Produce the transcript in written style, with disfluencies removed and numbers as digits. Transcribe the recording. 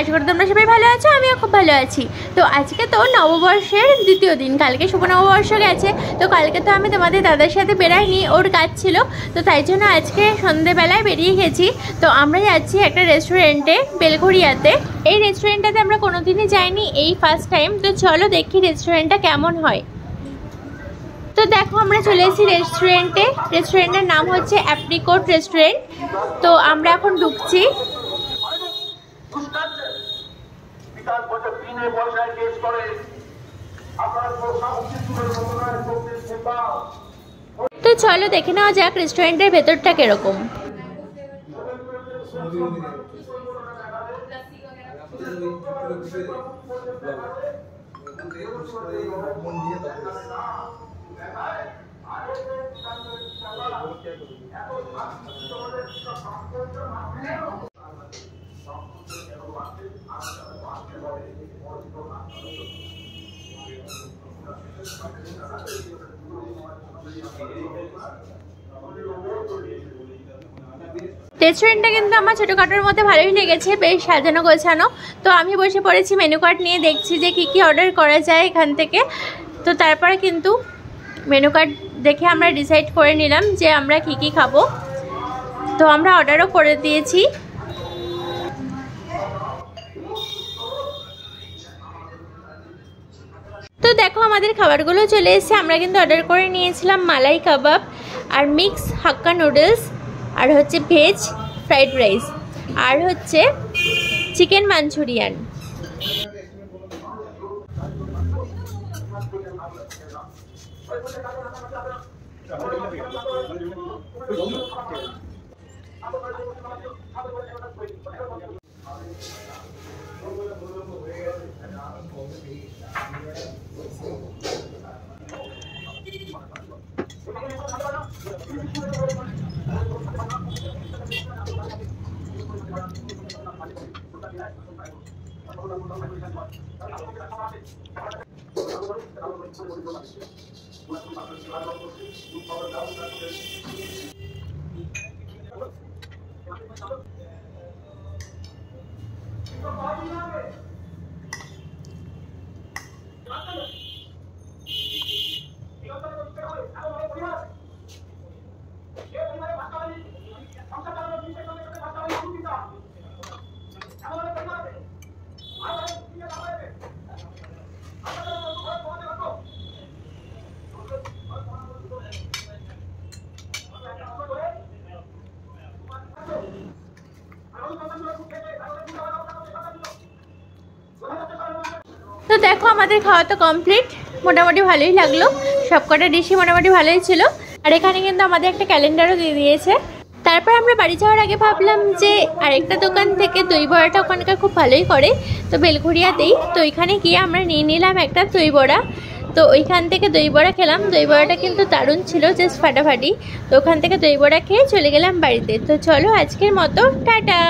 আশা করি তোমরা সবাই ভালো আছো, আমিও খুব ভালো আছি। তো আজকে তো নববর্ষের দ্বিতীয় দিন, কালকে শুভ নববর্ষ গেছে। তো কালকে তো আমি তোমাদের দাদার সাথে বেরাইনি, ওর কাজ ছিল, তো তাই জন্য আজকে সন্ধ্যেবেলায় বেরিয়ে গেছি। তো আমরা যাচ্ছি একটা রেস্টুরেন্টে বেলঘরিয়াতে। এই রেস্টুরেন্টটাতে আমরা কোনোদিনই যাইনি, এই ফার্স্ট টাইম। তো চলো দেখি রেস্টুরেন্টটা কেমন হয়। তো দেখো আমরা চলে এসেছি রেস্টুরেন্টে। রেস্টুরেন্টের নাম হচ্ছে অ্যাপ্রিকট রেস্টুরেন্ট। তো আমরা এখন ঢুকছি। তো চলো দেখে নেওয়া যাক রেস্টুরেন্টের ভেতরটা কিরকম। রেস্টুরেন্টটা কিন্তু আমার ছোটোখাটোর মধ্যে ভালোই লেগেছে, বেশ সাজানো গোছানো। তো আমি বসে পড়েছি মেনু কার্ড নিয়ে, দেখছি যে কী কী অর্ডার করা যায় এখান থেকে। তো তারপরে কিন্তু মেনু কার্ড দেখে আমরা ডিসাইড করে নিলাম যে আমরা কী কী খাবো। তো আমরা অর্ডারও করে দিয়েছি। তো দেখো আমাদের খাবারগুলো চলে এসেছে। আমরা কিন্তু অর্ডার করে নিয়েছিলাম মালাই কাবাব আর মিক্স হাক্কা নুডলস, আর হচ্ছে ভেজ ফ্রাইড রাইস, আর হচ্ছে চিকেন মাঞ্চুরিয়ান। তো দেখো আমাদের খাওয়া তো কমপ্লিট, মোটামুটি ভালোই লাগলো, সবকটা ডিশই মোটামুটি ভালোই ছিল। আর এখানে কিন্তু আমাদের একটা ক্যালেন্ডারও দিয়ে দিয়েছে। তারপর আমরা বাড়ি যাওয়ার আগে ভাবলাম যে আরেকটা দোকান থেকে দই বড়াটা ওখানকার খুব ভালোই করে, তো বেলঘরিয়াতেই। তো ওইখানে গিয়ে আমরা নিয়ে নিলাম একটা দই বড়া। তো ওইখান থেকে দই বড়া খেলাম। দই বড়াটা কিন্তু দারুণ ছিল, জাস্ট ফাটাফাটি। তো ওখান থেকে দই বড়া খেয়ে চলে গেলাম বাড়িতে। তো চলো আজকের মতো টাটা।